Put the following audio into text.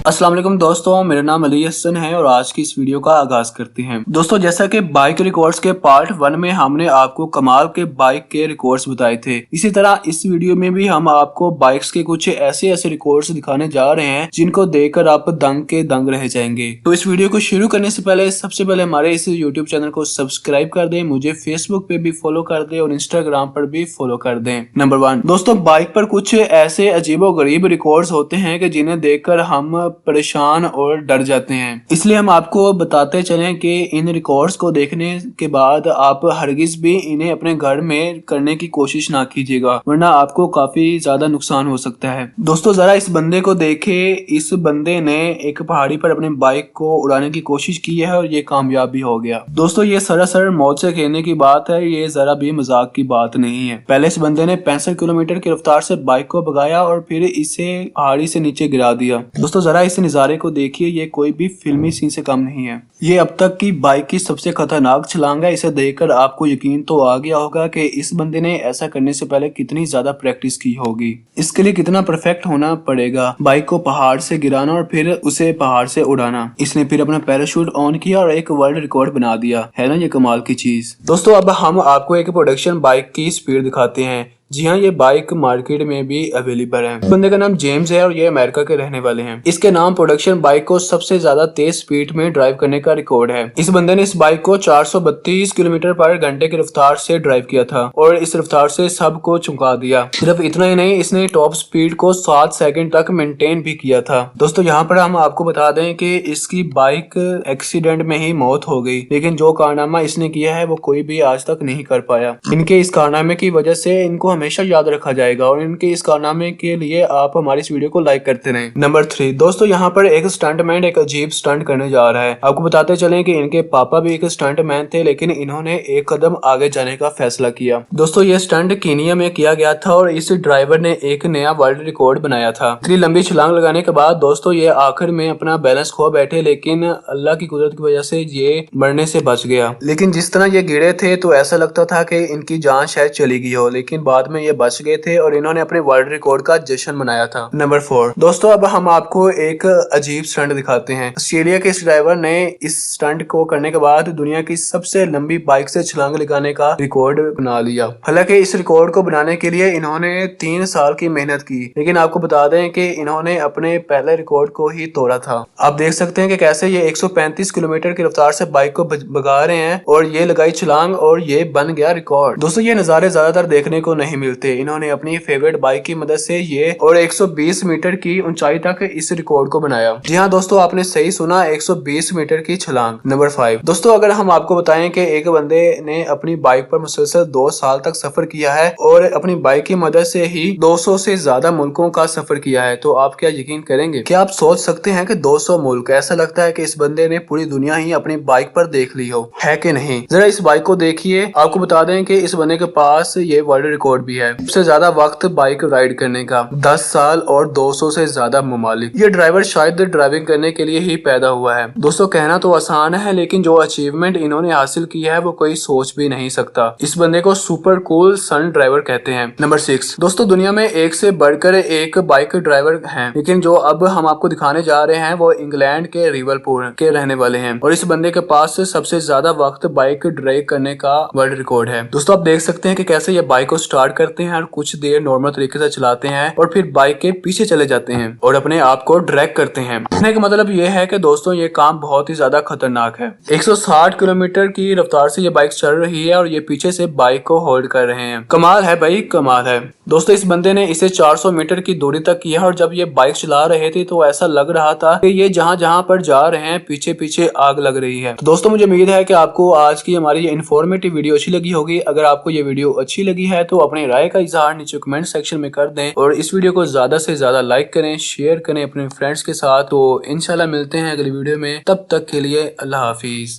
अस्सलाम वालेकुम दोस्तों, मेरा नाम अली हसन है और आज की इस वीडियो का आगाज करते हैं। दोस्तों, जैसा कि बाइक रिकॉर्ड्स के पार्ट 1 में हमने आपको कमाल के बाइक के रिकॉर्ड्स बताए थे, इसी तरह इस वीडियो में भी हम आपको बाइक्स के कुछ ऐसे रिकॉर्ड्स दिखाने जा रहे हैं जिनको देखकर आप दंग के दंग रह जाएंगे। तो इस वीडियो को शुरू करने से पहले सबसे पहले हमारे इस यूट्यूब चैनल को सब्सक्राइब कर दें, मुझे फेसबुक पे भी फॉलो कर दें और इंस्टाग्राम पर भी फॉलो कर दें। नंबर 1 दोस्तों, बाइक पर कुछ ऐसे अजीबोगरीब रिकॉर्ड्स होते हैं कि जिन्हें देखकर हम परेशान और डर जाते हैं। इसलिए हम आपको बताते चलें कि इन रिकॉर्ड्स को देखने के बाद आप हरगिज भी इन्हें अपने घर में करने की कोशिश ना कीजिएगा, वरना आपको काफी ज्यादा नुकसान हो सकता है। दोस्तों, जरा इस बंदे को देखें। इस बंदे ने एक पहाड़ी पर अपने बाइक को उड़ाने की कोशिश की है और ये कामयाब भी हो गया। दोस्तों, ये सरासर मौत से खेलने की बात है, ये जरा भी मजाक की बात नहीं है। पहले इस बंदे ने 65 किलोमीटर की रफ्तार से बाइक को भगाया और फिर इसे पहाड़ी से नीचे गिरा दिया। दोस्तों, जरा इस नजारे को देखिए, ये कोई भी फिल्मी सीन से कम नहीं है। ये अब तक की बाइक की सबसे खतरनाक छलांग है। इसे देखकर आपको यकीन तो आ गया होगा कि इस बंदे ने ऐसा करने से पहले कितनी ज्यादा प्रैक्टिस की होगी, इसके लिए कितना परफेक्ट होना पड़ेगा। बाइक को पहाड़ से गिराना और फिर उसे पहाड़ से उड़ाना। इसने फिर अपना पैराशूट ऑन किया और एक वर्ल्ड रिकॉर्ड बना दिया। है ना ये कमाल की चीज। दोस्तों, अब हम आपको एक प्रोडक्शन बाइक की स्पीड दिखाते हैं। जी हाँ, ये बाइक मार्केट में भी अवेलेबल है। इस बंदे का नाम जेम्स है और ये अमेरिका के रहने वाले हैं। इसके नाम प्रोडक्शन बाइक को सबसे ज्यादा तेज स्पीड में ड्राइव करने का रिकॉर्ड है। इस बंदे ने इस बाइक को 432 किलोमीटर पर घंटे की रफ्तार से ड्राइव किया था और इस रफ्तार से सबको चौंका दिया। सिर्फ इतना ही नहीं, इसने टॉप स्पीड को 7 सेकंड तक मेंटेन भी किया था। दोस्तों, यहाँ पर हम आपको बता दें कि इसकी बाइक एक्सीडेंट में ही मौत हो गई, लेकिन जो कारनामा इसने किया है वो कोई भी आज तक नहीं कर पाया। इनके इस कारनामे की वजह से इनको हमेशा याद रखा जाएगा और इनके इस कारनामे के लिए आप हमारी इस वीडियो को लाइक करते रहें। नंबर 3 दोस्तों, यहाँ पर एक स्टंटमैन एक अजीब स्टंट करने जा रहा है। आपको बताते चलें कि इनके पापा भी एक स्टंटमैन थे, लेकिन इन्होंने एक कदम आगे जाने का फैसला किया। दोस्तों, ये स्टंट कीनिया में किया गया था और इस ड्राइवर ने एक नया वर्ल्ड रिकॉर्ड बनाया था। इतनी लंबी छलांग लगाने के बाद दोस्तों ये आखिर में अपना बैलेंस खो बैठे, लेकिन अल्लाह की कुदरत की वजह से ये मरने से बच गया। लेकिन जिस तरह ये गिरे थे तो ऐसा लगता था कि इनकी जान शायद चली गई हो, लेकिन बाद में ये बच गए थे और इन्होंने अपने वर्ल्ड रिकॉर्ड का जश्न मनाया था। नंबर 4 दोस्तों, अब हम आपको एक अजीब स्टंट दिखाते हैं। ऑस्ट्रेलिया के इस ड्राइवर ने इस स्टंट को करने के बाद दुनिया की सबसे लंबी बाइक से छलांग लगाने का रिकॉर्ड बना लिया। हालांकि इस रिकॉर्ड को बनाने के लिए इन्होंने 3 साल की मेहनत की, लेकिन आपको बता दें कि इन्होंने अपने पहले रिकॉर्ड को ही तोड़ा था। आप देख सकते हैं कि कैसे ये 135 किलोमीटर की रफ्तार से बाइक को भगा रहे हैं और ये लगाई छलांग और ये बन गया रिकॉर्ड। दोस्तों, ये नजारे ज्यादातर देखने को नहीं मिलते। इन्होंने अपनी फेवरेट बाइक की मदद से ये और 120 मीटर की ऊंचाई तक इस रिकॉर्ड को बनाया। जी हाँ दोस्तों, आपने सही सुना, 120 मीटर की छलांग। नंबर 5 दोस्तों, अगर हम आपको बताएं कि एक बंदे ने अपनी बाइक पर मुसलसल 2 साल तक सफर किया है और अपनी बाइक की मदद से ही 200 से ज्यादा मुल्कों का सफर किया है, तो आप क्या यकीन करेंगे? क्या आप सोच सकते हैं कि 200 मुल्क? ऐसा लगता है कि इस बंदे ने पूरी दुनिया ही अपनी बाइक पर देख ली हो, है कि नहीं? जरा इस बाइक को देखिए। आपको बता दें कि इस बंदे के पास ये वर्ल्ड रिकॉर्ड भी है, सबसे ज्यादा वक्त बाइक राइड करने का, 10 साल और 200 से ज्यादा ममालिक। ये ड्राइवर शायद ड्राइविंग करने के लिए ही पैदा हुआ है। दोस्तों, कहना तो आसान है, लेकिन जो अचीवमेंट इन्होंने हासिल की है वो कोई सोच भी नहीं सकता। इस बंदे को सुपर कूल सन ड्राइवर कहते हैं। नंबर 6 दोस्तों, दुनिया में एक से बढ़कर एक बाइक ड्राइवर हैं, लेकिन जो अब हम आपको दिखाने जा रहे हैं वो इंग्लैंड के लिवरपूल के रहने वाले हैं और इस बंदे के पास सबसे ज्यादा वक्त बाइक ड्राइव करने का वर्ल्ड रिकॉर्ड है। दोस्तों, आप देख सकते हैं कि कैसे ये बाइक को स्टार्ट करते हैं और कुछ देर नॉर्मल तरीके से चलाते हैं और फिर बाइक के पीछे चले जाते हैं और अपने आप को ड्रैग करते हैं। कहने का मतलब ये है कि दोस्तों ये काम बहुत ही ज्यादा खतरनाक है। 160 किलोमीटर की रफ्तार से ये बाइक चल रही है और ये पीछे से बाइक को होल्ड कर रहे हैं। कमाल है भाई, कमाल है। दोस्तों, इस बंदे ने इसे 400 मीटर की दूरी तक किया और जब ये बाइक चला रहे थे तो ऐसा लग रहा था कि ये जहां जहां पर जा रहे हैं पीछे पीछे आग लग रही है। दोस्तों, मुझे उम्मीद है कि आपको आज की हमारी ये इन्फॉर्मेटिव वीडियो अच्छी लगी होगी। अगर आपको ये वीडियो अच्छी लगी है तो अपनी राय का इजहार नीचे कमेंट सेक्शन में कर दें और इस वीडियो को ज्यादा से ज्यादा लाइक करें, शेयर करें अपने फ्रेंड्स के साथ। तो इंशाल्लाह मिलते हैं अगली वीडियो में, तब तक के लिए अल्लाह हाफिज।